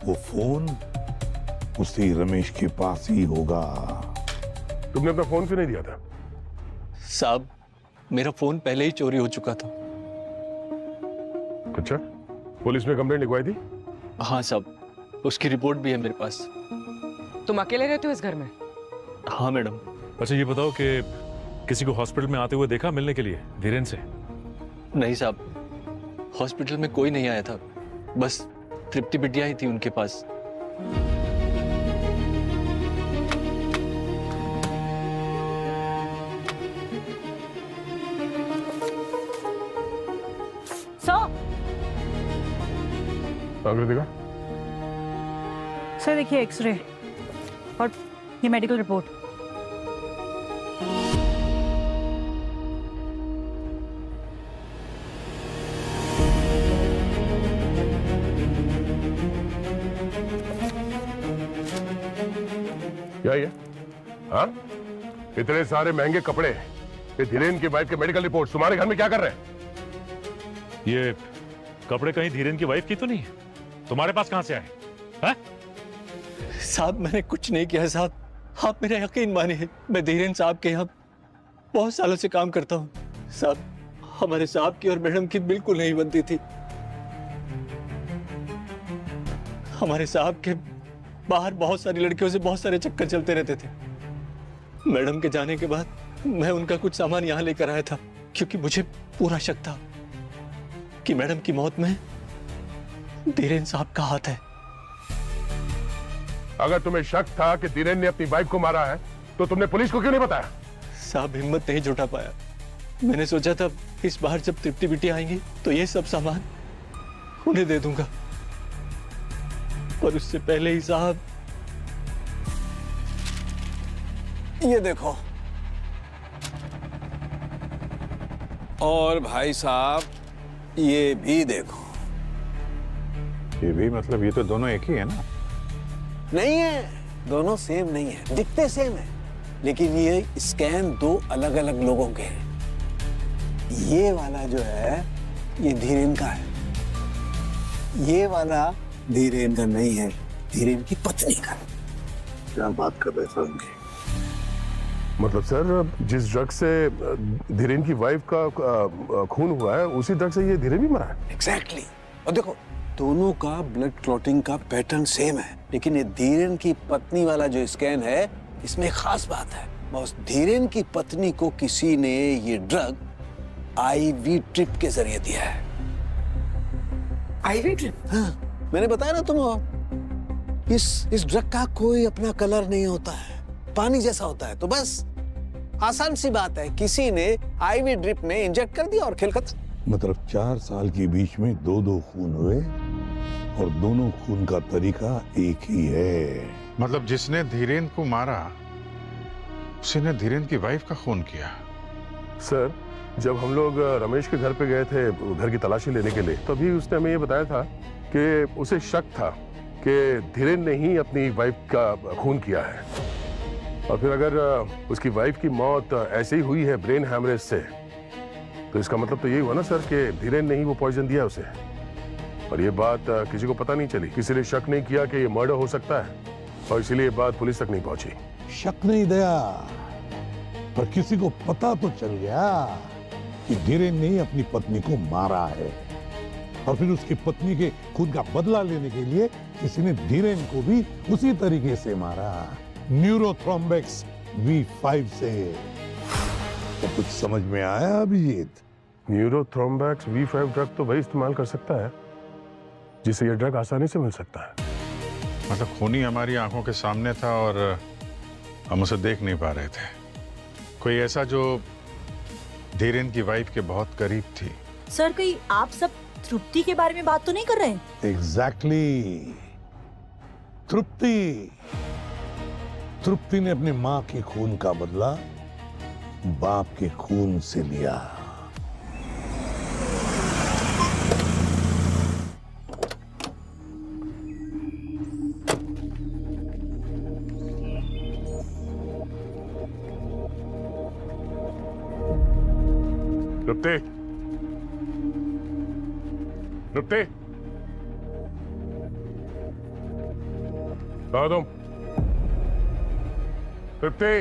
Speaker 10: वो फोन उसी रमेश के पास ही होगा।
Speaker 4: तुमने अपना फोन क्यों नहीं दिया था?
Speaker 5: साहब मेरा फोन पहले ही चोरी हो चुका था।
Speaker 4: अच्छा, पुलिस में कंप्लेंट लिखवाई थी?
Speaker 5: हाँ साहब, उसकी रिपोर्ट भी है मेरे पास।
Speaker 3: तुम अकेले रहते हो इस घर में?
Speaker 5: हाँ मैडम।
Speaker 1: अच्छा ये बताओ कि किसी को हॉस्पिटल में आते हुए देखा मिलने के लिए धीरेन से?
Speaker 5: नहीं साहब, हॉस्पिटल में कोई नहीं आया था, बस तृप्ति बिटिया ही थी उनके पास।
Speaker 4: कृतिका,
Speaker 2: सर देखिए एक्सरे और ये मेडिकल रिपोर्ट।
Speaker 4: क्या ये? हाँ? इतने सारे महंगे कपड़े, ये धीरेन की वाइफ के मेडिकल रिपोर्ट तुम्हारे घर में क्या कर रहे हैं?
Speaker 1: ये कपड़े कहीं धीरेन की वाइफ की तो नहीं है? तुम्हारे पास कहां से आए? हैं?
Speaker 5: साहब मैंने कुछ नहीं किया साहब, आप मेरा यकीन मानिए, मैं धीरेन साहब के यहाँ बहुत सालों से काम करता हूँ साहब। हमारे साहब की और मैडम की बिल्कुल नहीं बनती थी। हमारे साहब के बाहर बहुत सारी लड़कियों से बहुत सारे चक्कर चलते रहते थे। मैडम के जाने के बाद मैं उनका कुछ सामान यहाँ लेकर आया था, क्योंकि मुझे पूरा शक था कि मैडम की मौत में धीरेन साहब का हाथ है।
Speaker 4: अगर तुम्हें शक था कि धीरेन ने अपनी वाइफ को मारा है तो तुमने पुलिस को क्यों नहीं बताया?
Speaker 5: साहब हिम्मत नहीं जुटा पाया। मैंने सोचा था इस बार जब तृप्ति बिटिया आएंगी तो ये सब सामान उन्हें दे दूंगा, पर उससे पहले ही साहब
Speaker 9: ये देखो। और भाई साहब ये भी देखो।
Speaker 7: ये भी मतलब ये तो दोनों एक ही है ना?
Speaker 9: नहीं है, दोनों सेम नहीं है, दिखते सेम है, लेकिन ये स्कैन दो अलग अलग लोगों के हैं। ये वाला जो है ये धीरेन का है, ये वाला धीरेन का नहीं है, धीरेन की पत्नी का।
Speaker 10: क्या बात कर रहे सर?
Speaker 4: मतलब सर जिस ड्रग से धीरेन की वाइफ का खून हुआ है उसी ड्रग से ये धीरेन भी मरा है?
Speaker 9: एग्जैक्टली। और देखो दोनों का ब्लड क्लॉटिंग का पैटर्न सेम है, लेकिन ये धीरेन की पत्नी वाला जो स्कैन है इसमें एक खास बात है। बॉस, धीरेन की पत्नी को किसी ने ये ड्रग आईवी ड्रिप के जरिए दिया है।
Speaker 3: IV drip?
Speaker 9: हाँ, मैंने बताया ना तुम, इस ड्रग का कोई अपना कलर नहीं होता है, पानी जैसा होता है। तो बस आसान सी बात है, किसी ने आईवी ड्रिप में इंजेक्ट कर दिया और खेल खत्म।
Speaker 10: मतलब 4 साल के बीच में 2 खून हुए और दोनों खून का तरीका एक ही है।
Speaker 7: मतलब जिसने धीरेन को मारा उसी ने धीरेन की वाइफ का खून किया?
Speaker 4: सर जब हम लोग रमेश के घर पे गए थे घर की तलाशी लेने के लिए, तभी उसने हमें ये बताया था कि उसे शक था कि धीरेन ने ही अपनी वाइफ का खून किया है। और फिर अगर उसकी वाइफ की मौत ऐसे ही हुई है ब्रेन हैमरेज से, तो इसका मतलब तो यही हुआ ना सर कि धीरेन ने ही वो पॉइजन दिया उसे। और ये बात किसी को पता नहीं चली, किसी ने शक नहीं किया कि ये मर्डर हो सकता है, और इसीलिए बात पुलिस तक नहीं पहुंची।
Speaker 10: शक नहीं दया, पर किसी को पता तो चल गया कि धीरेन ने ही अपनी पत्नी को मारा है, और फिर उसकी पत्नी के खून का बदला लेने के लिए किसी ने धीरेन को भी उसी तरीके से मारा, न्यूरोथ्रोम्बेक्स V5 से। तो कुछ समझ में आया अभिजीत?
Speaker 4: न्यूरोथ्रोम्बैक्स V5 ड्रग तो वही इस्तेमाल कर सकता है जिसे ये ड्रग आसानी से मिल सकता है।
Speaker 7: मतलब खूनी हमारी आंखों के सामने था और हम उसे देख नहीं पा रहे थे। कोई ऐसा जो धीरेन की वाइफ के बहुत करीब थी।
Speaker 2: सर कहीं आप सब तृप्ति के बारे में बात तो नहीं कर रहे?
Speaker 10: एग्जैक्टली। तृप्ति ने अपनी मां के खून का बदला बाप के खून से लिया।
Speaker 4: तृप्ति, तृप्ति, कहाँ तुम? तृप्ति,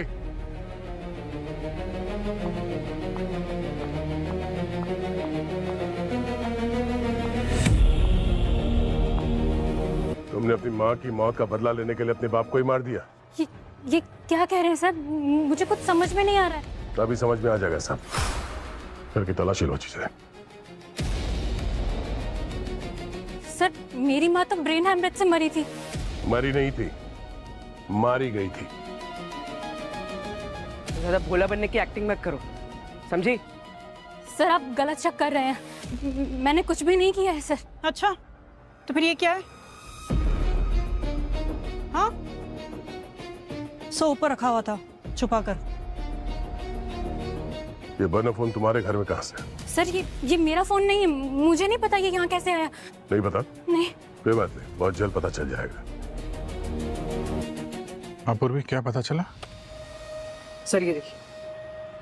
Speaker 4: तुमने अपनी माँ की मौत का बदला लेने के लिए अपने बाप को ही मार दिया।
Speaker 12: ये क्या कह रहे हैं सर? मुझे कुछ समझ में नहीं आ रहा है।
Speaker 4: तभी समझ में आ जाएगा सब। फिर की तलाशी लो चीजें।
Speaker 12: सर मेरी माँ तो ब्रेन हेमरेज से मरी थी।
Speaker 4: मरी नहीं थी, मारी गई थी।
Speaker 3: ज्यादा भोला बनने की एक्टिंग मत करो, समझी?
Speaker 12: सर आप गलत शक कर रहे हैं, मैंने कुछ भी नहीं किया है सर।
Speaker 2: अच्छा तो फिर ये क्या है? हाँ सो ऊपर रखा हुआ था छुपा कर।
Speaker 4: ये बर्नर फोन तुम्हारे घर में कहाँ से?
Speaker 12: सर ये मेरा फोन नहीं है, मुझे नहीं पता ये यहाँ कैसे आया।
Speaker 4: नहीं पता?
Speaker 12: नहीं।
Speaker 4: कोई बात नहीं, बहुत जल्द पता चल जाएगा।
Speaker 7: अपूर्वी क्या पता चला?
Speaker 3: सर ये देखिए,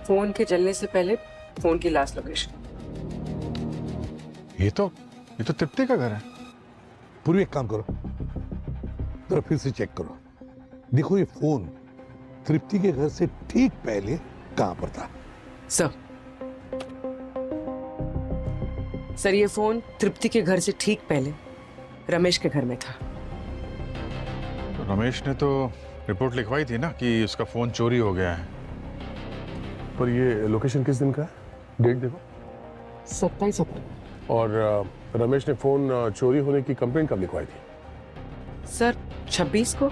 Speaker 3: फोन के जलने से पहले फोन की लास्ट लोकेशन।
Speaker 7: ये तो तृप्ति का घर है।
Speaker 10: पूरी एक काम करो, जरा फिर से चेक करो। देखो ये फोन तृप्ति के घर से ठीक पहले कहां पर था?
Speaker 3: सर ये फोन तृप्ति के घर से ठीक पहले रमेश के घर में था।
Speaker 7: तो रमेश ने तो रिपोर्ट लिखवाई थी ना कि उसका फोन चोरी हो गया है।
Speaker 4: पर ये लोकेशन किस दिन का है? डेट देखो।
Speaker 3: 27 अप्रैल।
Speaker 4: और रमेश ने फोन चोरी होने की कंप्लेंट कब लिखवाई थी?
Speaker 3: सर 26 को।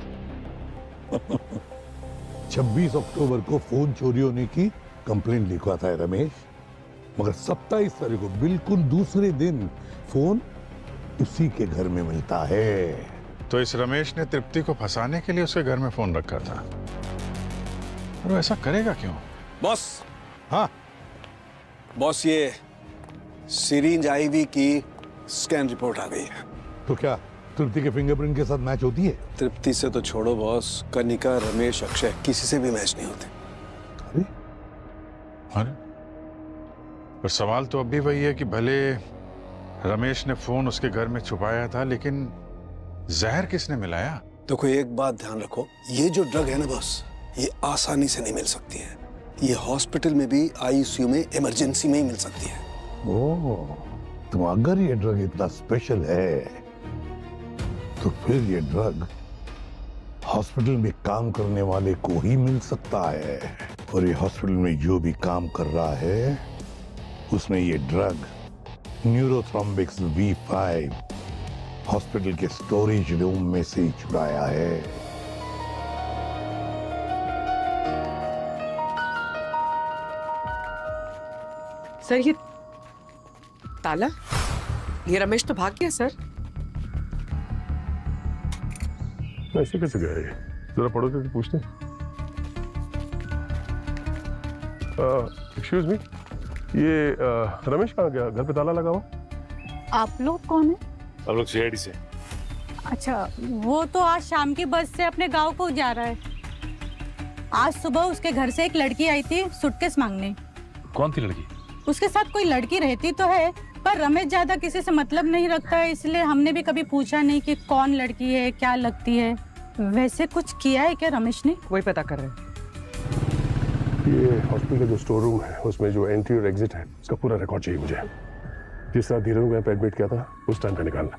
Speaker 10: 26 अक्टूबर को फोन चोरी होने की कंप्लेंट लिखवाता है रमेश, मगर 27 तारीख को बिल्कुल दूसरे दिन फोन उसी के घर में मिलता है।
Speaker 7: तो इस रमेश ने तृप्ति को फंसाने के लिए उसके घर में फोन रखा था। और वो ऐसा करेगा क्यों?
Speaker 9: बॉस।
Speaker 10: हाँ
Speaker 9: बॉस, ये सिरिंज आईवी की स्कैन रिपोर्ट आ गई है।
Speaker 10: तो क्या तृप्ति के फिंगरप्रिंट के साथ मैच होती है?
Speaker 9: तृप्ति से तो छोड़ो बॉस, कनिका, रमेश, अक्षय किसी से भी मैच नहीं होते।
Speaker 7: अरे पर सवाल तो अब भी वही है कि भले रमेश ने फोन उसके घर में छुपाया था, लेकिन जहर किसने मिलाया?
Speaker 9: देखो एक बात ध्यान रखो, ये जो ड्रग है ना बॉस, ये आसानी से नहीं मिल सकती है। ये हॉस्पिटल में भी आईसीयू में इमरजेंसी में ही मिल सकती है।
Speaker 10: ओह, तो अगर ये ड्रग इतना स्पेशल है तो फिर ये ड्रग हॉस्पिटल में काम करने वाले को ही मिल सकता है। और ये हॉस्पिटल में जो भी काम कर रहा है उसने ये ड्रग न्यूरोथ्रोम्बिक्स V5 हॉस्पिटल के स्टोरेज रूम में से ही चुराया है।
Speaker 3: सर ये ताला, ये रमेश तो भाग गया सर।
Speaker 4: ऐसे कैसे गया ये? जरा पढ़ो तो पूछते। एक्सक्यूज मी, ये रमेश कहाँ गया? घर पे ताला लगा हुआ।
Speaker 13: आप लोग कौन है?
Speaker 1: हम लोग CID से।
Speaker 12: अच्छा, वो तो आज शाम की बस से अपने गांव को जा रहा है। आज सुबह उसके घर से एक लड़की आई थी सूटकेस मांगने।
Speaker 1: कौन थी लड़की?
Speaker 12: उसके साथ कोई लड़की रहती तो है, पर रमेश ज्यादा किसी से मतलब नहीं रखता है, इसलिए हमने भी कभी पूछा नहीं कि कौन लड़की है, क्या लगती है। वैसे कुछ किया है क्या रमेश ने?
Speaker 3: वही पता कर रहे हैं।
Speaker 4: ये हॉस्पिटल का जो स्टोर रूम है उसमें जो एंट्री और एग्जिट है उसका पूरा रिकॉर्ड चाहिए मुझे। जिस तरह धीरेन को यहाँ पे एडमिट किया था उस टाइम का निकालना।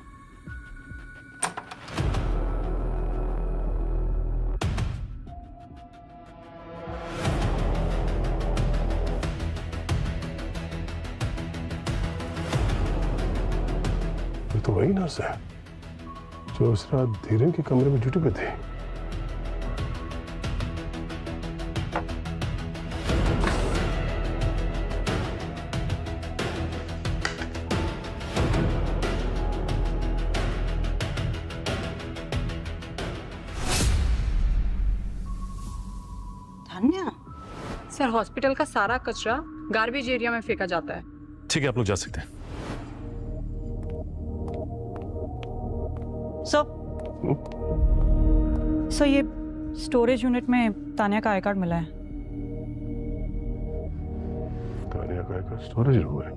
Speaker 4: ये तो वही नर्स है जो उस रात धीरेन के कमरे में ड्यूटी पे थी।
Speaker 12: धन्या,
Speaker 13: सर हॉस्पिटल का सारा कचरा गार्बेज एरिया में फेंका जाता है।
Speaker 1: ठीक है, आप लोग जा सकते हैं।
Speaker 2: सर ये स्टोरेज यूनिट में तानिया का आई कार्ड मिला है।
Speaker 4: तानिया का एक स्टोरेज रूम है।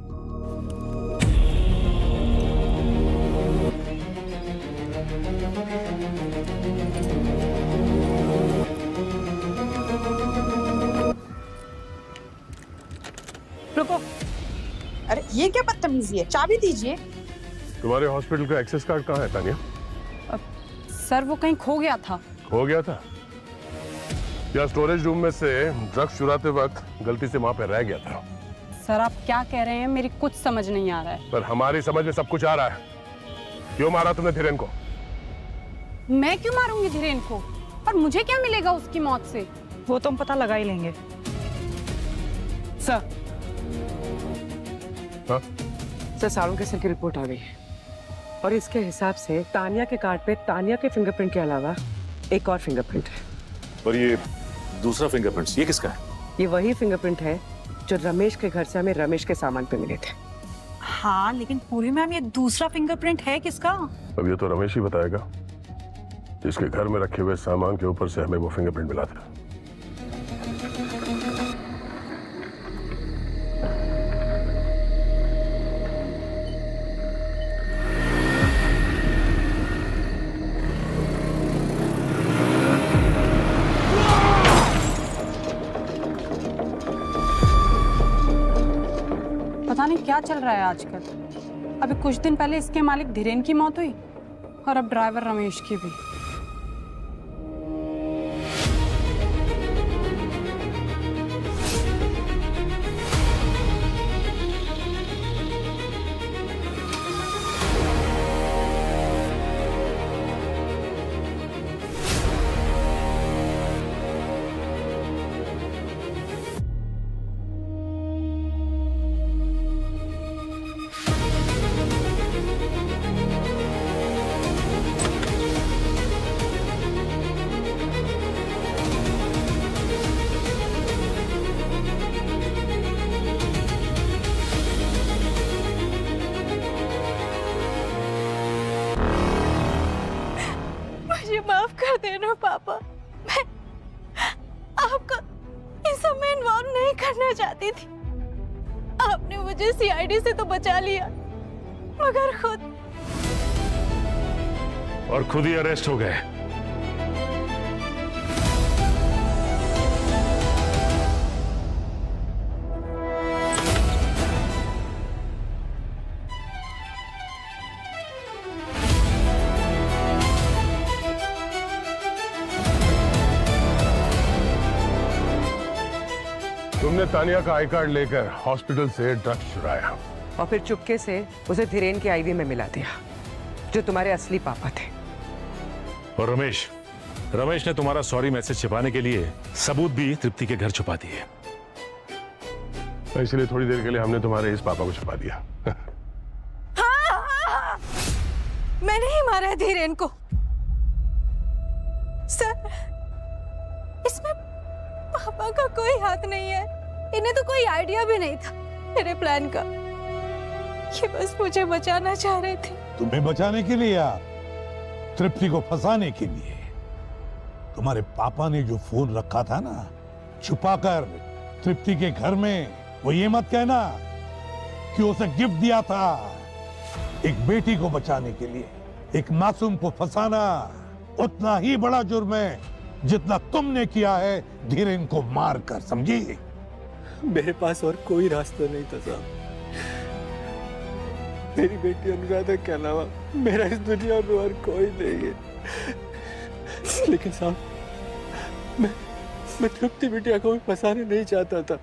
Speaker 12: रुको, अरे ये क्या बदतमीजी है? चाबी दीजिए।
Speaker 4: तुम्हारे हॉस्पिटल का एक्सेस कार्ड कहाँ है तानिया?
Speaker 13: सर वो कहीं खो गया था।
Speaker 4: खो गया था या स्टोरेज रूम में से ड्रग्स चुराते वक्त गलती से वहां पे रह गया था?
Speaker 13: सर आप क्या कह रहे हैं, मेरी कुछ समझ नहीं आ रहा है।
Speaker 4: पर हमारी समझ में सब कुछ आ रहा है। क्यों मारा तुमने धीरेन को?
Speaker 13: मैं क्यों मारूंगी धीरेन को? और मुझे क्या मिलेगा उसकी मौत से?
Speaker 2: वो तो हम पता लगा ही लेंगे।
Speaker 3: सर
Speaker 4: हाँ?
Speaker 3: सर सारों के सर की रिपोर्ट आ गई है और इसके हिसाब से तानिया के कार्ड पे तानिया के फिंगरप्रिंट के अलावा एक और फिंगरप्रिंट है।
Speaker 1: और ये दूसरा फिंगरप्रिंट ये किसका है?
Speaker 3: ये वही फिंगरप्रिंट है जो रमेश के घर से हमें रमेश के सामान पे मिले थे।
Speaker 2: हाँ लेकिन पूरी मैम ये दूसरा फिंगरप्रिंट है किसका?
Speaker 4: अब ये तो रमेश ही बताएगा जिसके घर में रखे हुए सामान के ऊपर से हमें वो फिंगरप्रिंट मिला था।
Speaker 13: पता नहीं क्या चल रहा है आजकल। अभी कुछ दिन पहले इसके मालिक धीरेन की मौत हुई और अब ड्राइवर रमेश की भी।
Speaker 6: मुझे माफ कर देना पापा, मैं आपको इस सब में इन्वॉल्व नहीं करना चाहती थी। आपने मुझे सीआईडी से तो बचा लिया मगर
Speaker 1: खुद ही अरेस्ट हो गए।
Speaker 4: तुमने तानिया का आई कार्ड लेकर हॉस्पिटल से ड्रग्स चुराया
Speaker 3: और फिर चुपके से उसे धीरेन के आईवी में मिला दिया जो तुम्हारे असली पापा थे।
Speaker 1: और रमेश ने तुम्हारा सॉरी मैसेज छिपाने के लिए सबूत भी तृप्ति के घर छुपा दिए।
Speaker 4: इसलिए थोड़ी देर के लिए हमने तुम्हारे इस पापा को छुपा दिया।
Speaker 6: हाँ। मैंने ही मारा है धीरेन को। सर इसमें पापा का कोई हाथ नहीं है। इन्हें तो कोई आइडिया भी नहीं था मेरे प्लान का। ये बस मुझे बचाना चाह रहे थे।
Speaker 10: तुम्हें बचाने के लिए या तृप्ति को फंसाने के लिए? तुम्हारे पापा ने जो फोन रखा था ना छुपाकर तृप्ति के घर में, वो ये मत कहना कि उसे गिफ्ट दिया था। एक बेटी को बचाने के लिए एक मासूम को फंसाना उतना ही बड़ा जुर्म है जितना तुमने किया है धीरेन को मारकर, समझी?
Speaker 5: मेरे पास और कोई रास्ता नहीं था साहब। मेरी बेटी अनुराधा के अलावा मेरा इस दुनिया में और कोई नहीं है। लेकिन साहब मैं तृप्ति बिटिया को भी फंसाने नहीं चाहता था।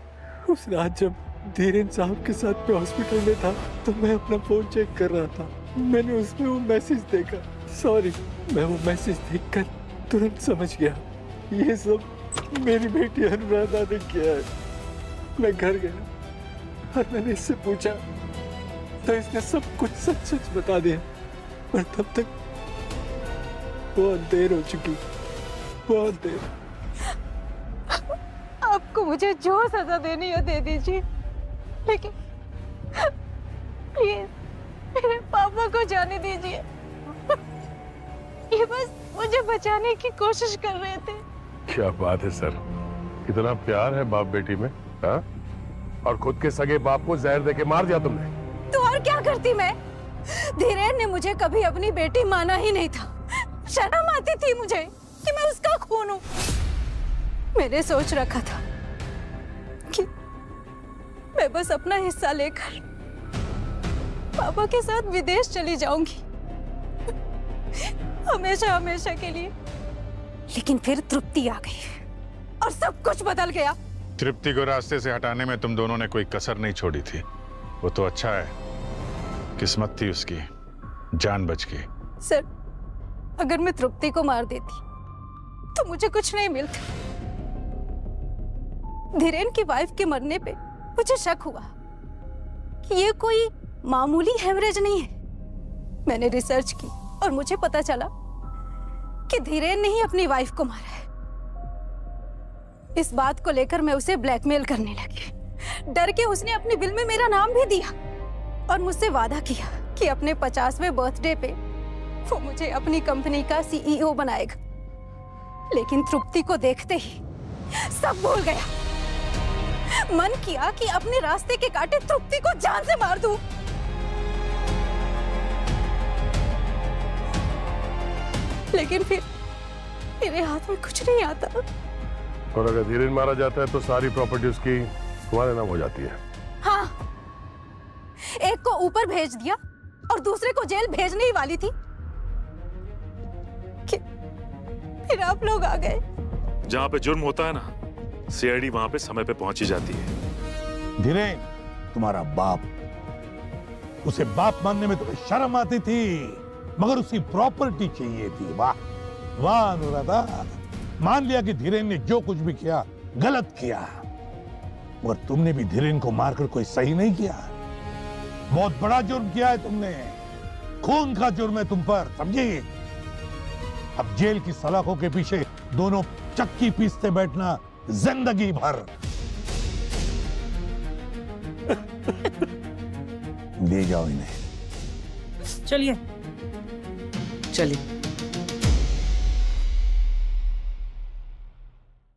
Speaker 5: उस रात जब धीरेन साहब के साथ मैं हॉस्पिटल में था तो मैं अपना फोन चेक कर रहा था। मैंने उसमें वो मैसेज देखा। सॉरी, मैं वो मैसेज देखकर तुरंत समझ गया ये सब मेरी बेटी अनुराधा ने किया है। मैं घर गया और मैंने इससे पूछा तो इसने सब कुछ सच सच बता दिया। और तब तक बहुत देर हो चुकी, बहुत देर।
Speaker 12: आपको मुझे जो सजा देनी हो दे दीजिए, लेकिन प्लीज मेरे पापा को जाने दीजिए। ये बस मुझे बचाने की कोशिश कर रहे थे।
Speaker 4: क्या बात है सर, कितना प्यार है बाप बेटी में, हाँ? और खुद के सगे बाप को जहर देके मार दिया तुमने।
Speaker 12: तो और क्या करती मैं? धीरेन ने मुझे कभी अपनी बेटी माना ही नहीं था। शर्म आती थी मुझे कि मैं उसका खून हूं। मैंने सोच रखा था कि मैं बस अपना हिस्सा लेकर पापा के साथ विदेश चली जाऊंगी, हमेशा हमेशा के लिए। लेकिन फिर तृप्ति आ गई और सब कुछ बदल गया।
Speaker 7: तृप्ति को रास्ते से हटाने में तुम दोनों ने कोई कसर नहीं छोड़ी थी। वो तो अच्छा है, किस्मत थी उसकी, जान बच गई।
Speaker 12: सर, अगर मैं तृप्ति को मार देती तो मुझे कुछ नहीं मिलता। धीरेन की वाइफ के मरने पे मुझे शक हुआ कि ये कोई मामूली हेमरेज नहीं है। मैंने रिसर्च की और मुझे पता चला कि धीरेन ने ही अपनी वाइफ को मारा है। इस बात को लेकर मैं उसे ब्लैकमेल करने लगी। डर के उसने अपने बिल में मेरा नाम भी दिया और मुझसे वादा किया कि अपने 50वें बर्थडे पे वो मुझे अपनी कंपनी का सीईओ बनाएगा। लेकिन तृप्ति को देखते ही सब भूल गया। मन किया कि अपने रास्ते के कांटे तृप्ति को जान से मार दूं। लेकिन फिर मेरे हाथ में कुछ नहीं आता।
Speaker 4: और अगर धीरेन मारा जाता है तो सारी प्रॉपर्टी उसकी तुम्हारे नाम हो जाती है।
Speaker 12: हाँ, एक को ऊपर भेज दिया और दूसरे को जेल भेजने ही वाली थी कि फिर आप लोग आ गए।
Speaker 1: जहाँ पे जुर्म होता है ना, सीआईडी वहां पे समय पे पहुंच ही जाती है।
Speaker 10: धीरेन तुम्हारा बाप, उसे बाप मानने में तुम्हें शर्म आती थी, मगर उसकी प्रॉपर्टी चाहिए थी। वाह वाह अनुराधा, मान लिया कि धीरेन ने जो कुछ भी किया गलत किया, मगर तुमने भी धीरेन को मारकर कोई सही नहीं किया। बहुत बड़ा जुर्म किया है तुमने, खून का जुर्म है तुम पर, समझी? अब जेल की सलाखों के पीछे दोनों चक्की पीसते बैठना जिंदगी भर। ले जाओ इन्हें।
Speaker 2: चलिए चलिए।